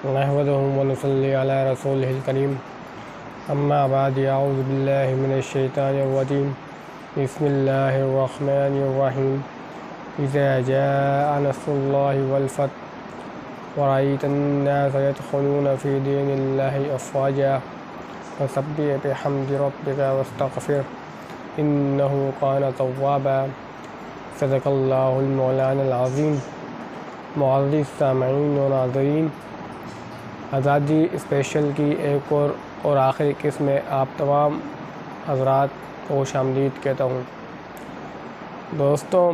नहमदुहु व नुसल्ली अला रसूलिहिल करीम अम्मा बाद अऊज़ु बिल्लाहि मिनश शैतानिर रजीम बिस्मिल्लाहिर रहमानिर रहीम इज़ा जाअ नस्रुल्लाहि वल फतह व रअयतन नास यदखुलूना फ़ी दीनिल्लाहि अफ़वाजा फसब्बिह बिहम्दि रब्बिका वस्तग़फिर इन्नहु कान तव्वाबा। सदक़ल्लाहुल मौलाना अज़ीम। मुअज़्ज़िज़ सामिईन व नाज़रीन, आज़ादी स्पेशल की एक और आखिरी किस्म में आप तमाम हज़रात को खुशामदीद कहता हूँ। दोस्तों,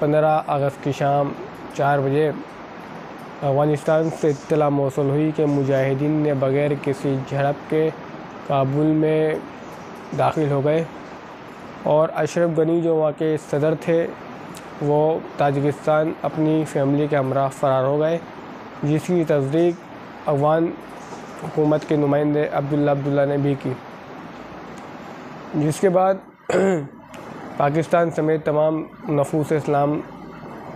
15 अगस्त की शाम 4 बजे अफ़गानिस्तान से इत्तला मौसूल हुई कि मुजाहिदीन ने बग़ैर किसी झड़प के काबुल में दाखिल हो गए और अशरफ गनी जो वहाँ के सदर थे वो ताजिकिस्तान अपनी फैमिली के हमरा फ़रार हो गए, जिसकी तस्दीक अफ़गान हुकूमत के नुमाइंदे अब्दुल्ला ने भी की। जिसके बाद पाकिस्तान समेत तमाम नफूस इस्लाम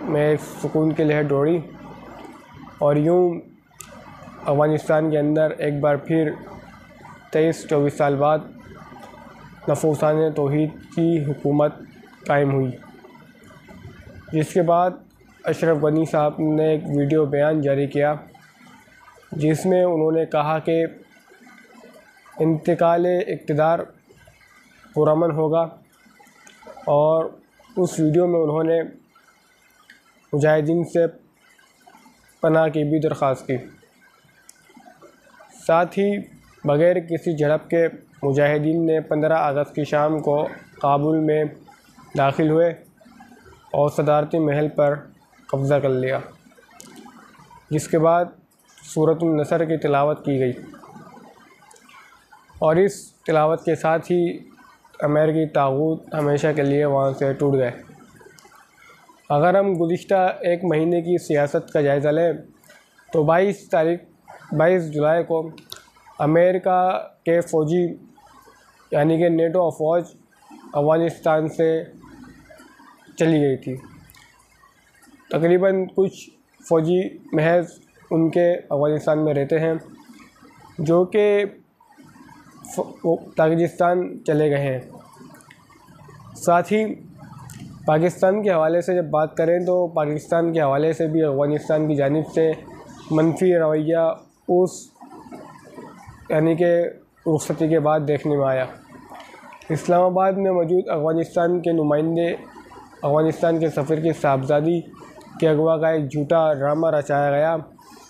में एक सुकून की लहर दौड़ी और यूँ अफ़गानिस्तान के अंदर एक बार फिर 23-24 साल बाद नफूसान तौहीद की हुकूमत कायम हुई। जिसके बाद अशरफ गनी साहब ने एक वीडियो बयान जारी किया जिसमें उन्होंने कहा कि इंतकाल इक़्तिदार पुरअमन होगा, और उस वीडियो में उन्होंने मुजाहिदीन से पनाह की भी दरख्वास्त की। साथ ही बग़ैर किसी झड़प के मुजाहिदीन ने 15 अगस्त की शाम को काबुल में दाखिल हुए और सदारती महल पर कब्ज़ा कर लिया। जिसके बाद सूरतुन नसर की तिलावत की गई और इस तिलावत के साथ ही अमेरिकी ताग़ूत हमेशा के लिए वहाँ से टूट गए। अगर हम गुज़िश्ता एक महीने की सियासत का जायज़ा लें तो 22 जुलाई को अमेरिका के फ़ौजी यानी कि नेटो अफ़वाज अफ़गानिस्तान से चली गई थी। तकरीबन कुछ फ़ौजी महज उनके अफ़गानिस्तान में रहते हैं जो कि ताजिकिस्तान चले गए हैं। साथ ही पाकिस्तान के हवाले से जब बात करें तो पाकिस्तान के हवाले से भी अफ़गानिस्तान की जानिब से मनफी रवैया उस यानी कि रुख़सती के बाद देखने में आया। इस्लामाबाद में मौजूद अफ़गानिस्तान के नुमाइंदे अफ़गानिस्तान के सफ़ीर की साहबजादी के अगवा का एक झूठा ड्रामा रचाया गया,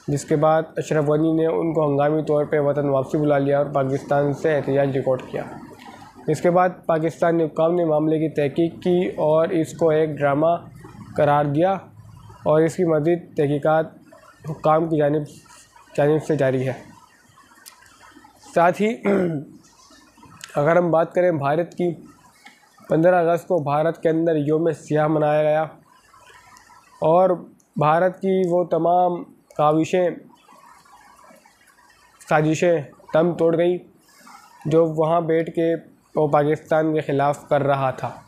जिसके बाद अशरफ गनी ने उनको हंगामी तौर पर वतन वापसी बुला लिया और पाकिस्तान से एहतिजाज रिकॉर्ड किया। इसके बाद पाकिस्तानी हुक्काम ने मामले की तहकीक की और इसको एक ड्रामा करार दिया और इसकी मज़ीद तहकीकात हुक्काम की जानिब से जारी है। साथ ही अगर हम बात करें भारत की, 15 अगस्त को भारत के अंदर यौम सियाह मनाया गया और भारत की वो तमाम साजिशें दम तोड़ गई जो वहाँ बैठ के वो पाकिस्तान के ख़िलाफ़ कर रहा था।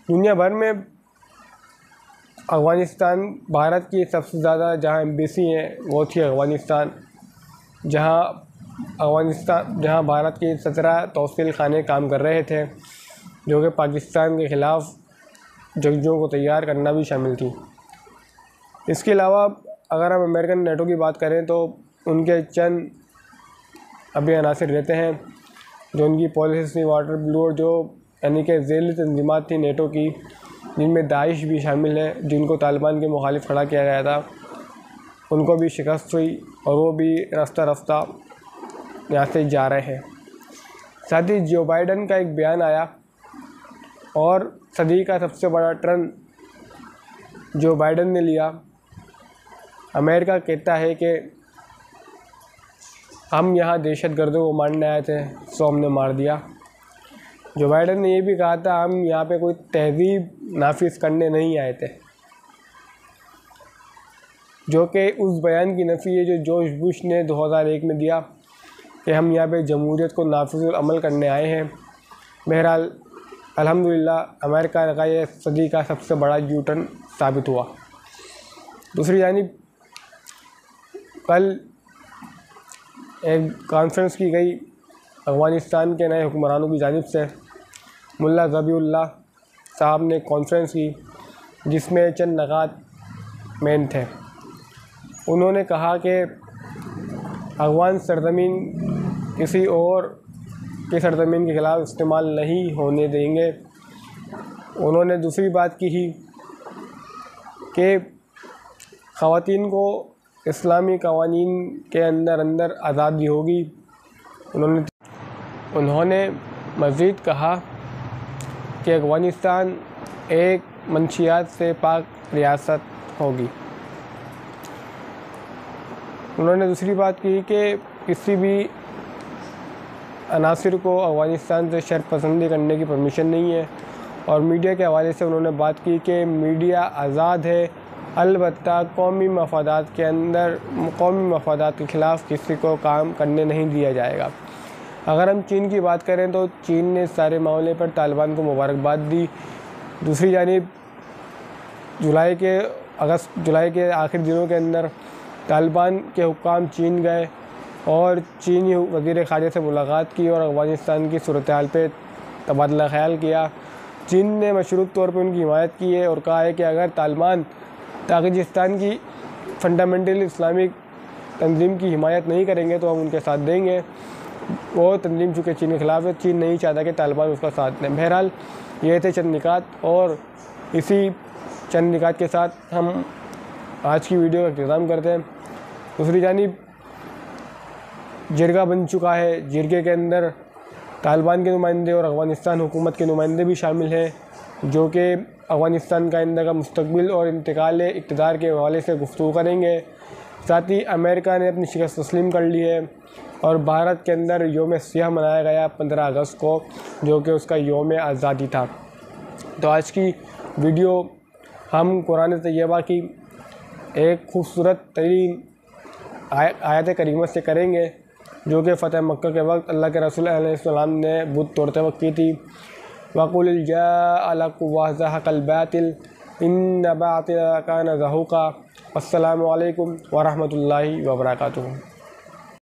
दुनिया भर में अफ़गानिस्तान भारत की सबसे ज़्यादा जहाँ एम्बेसी है वो थी अफ़गानिस्तान, जहाँ भारत के 17 तौसील खाने काम कर रहे थे जो कि पाकिस्तान के ख़िलाफ़ जंगजों को तैयार करना भी शामिल थी। इसके अलावा अगर हम अमेरिकन नेटो की बात करें तो उनके चंद अभी अनासिर रहते हैं जो उनकी पॉलिसी वाटर ब्लू और जो यानी कि ज़ैली तंजीमात थी नेटो की, जिनमें दाइश भी शामिल है, जिनको तालिबान के मुखालिफ खड़ा किया गया था, उनको भी शिकस्त हुई और वो भी रफ्ता रफ्ता यहाँ से जा रहे हैं। साथ ही जो बाइडन का एक बयान आया और सदी का सबसे बड़ा टर्न जो बाइडन ने लिया। अमेरिका कहता है कि हम यहाँ दहशतगर्दों को मारने आए थे, सो हमने मार दिया। जो बाइडन ने ये भी कहा था हम यहाँ पे कोई तहज़ीब नाफिज करने नहीं आए थे, जो कि उस बयान की नफ़ी है जो जॉर्ज बुश ने 2001 में दिया कि हम यहाँ पे जमहूरियत को नाफिज़ुल अमल करने आए हैं। बहरहाल अल्हम्दुलिल्लाह अमेरिका का ये सदी का सबसे बड़ा यू टर्न साबित हुआ। दूसरी जानिब कल एक कॉन्फ्रेंस की गई अफ़गानिस्तान के नए हुक्मरानों की जानिब से। मुल्ला ज़बीउल्लाह साहब ने कॉन्फ्रेंस की जिसमें चंद नकात मेन थे। उन्होंने कहा कि अफ़गान सरज़मीन किसी और की सरज़मीन के ख़िलाफ़ इस्तेमाल नहीं होने देंगे। उन्होंने दूसरी बात की ही कि ख़वातीन को इस्लामी क़वानीन के अंदर आज़ादी होगी। उन्होंने मज़ीद कहा कि अफ़गानिस्तान एक मंशियात से पाक रियासत होगी। उन्होंने दूसरी बात की कि किसी भी अनासिर को अफ़गानिस्तान से शरपसंदी करने की परमिशन नहीं है। और मीडिया के हवाले से उन्होंने बात की कि मीडिया आज़ाद है, अलबत्ता कौमी मफादात के ख़िलाफ़ किसी को काम करने नहीं दिया जाएगा। अगर हम चीन की बात करें तो चीन ने सारे मामले पर तालिबान को मुबारकबाद दी। दूसरी जानिब जुलाई के आखिरी दिनों के अंदर तालिबान के हुक्काम चीन गए और चीनी वज़ीर ख़ारिजा से मुलाकात की और अफ़गानिस्तान की सूरत हाल पर तबादला ख़याल किया। चीन ने मशरूत तौर पर उनकी हिमायत की है और कहा है कि अगर तालिबान ताजिकिस्तान की फंडामेंटल इस्लामिक तंजीम की हिमायत नहीं करेंगे तो हम उनके साथ देंगे। वो तंजीम चूँकि चीन के ख़िलाफ़ है, चीन नहीं चाहता कि तालिबान उसका साथ दें। बहरहाल ये थे चंद निकात और इसी चंद निकात के साथ हम आज की वीडियो का इख्तिताम करते हैं। दूसरी जानिब जिरगा बन चुका है। जिरगे के अंदर तालिबान के नुमाइंदे और अफ़गानिस्तान हुकूमत के नुमाइंदे भी शामिल हैं जो कि अफ़गानिस्तान का आइंदा का मुस्तकबिल और इंतकाल इक़्तिदार के हवाले से गुफ्तगू करेंगे। साथ ही अमेरिका ने अपनी शिकस्त तस्लीम कर ली है और भारत के अंदर योम सियाह मनाया गया 15 अगस्त को, जो कि उसका योम आज़ादी था। तो आज की वीडियो हम कुरान तैयबा की एक खूबसूरत तरीन आयत करीमा से करेंगे जो कि फ़तह मक्का के वक्त अल्लाह के रसूल अलैहिस्सलाम ने बुत तोड़ते वक्त की थी। वक़ुल जाअल हक़ व ज़हक़ल बातिल इन्न बातिल कान ज़हूक़ा। अस्सलामु अलैकुम व रहमतुल्लाहि व बरकातुहू।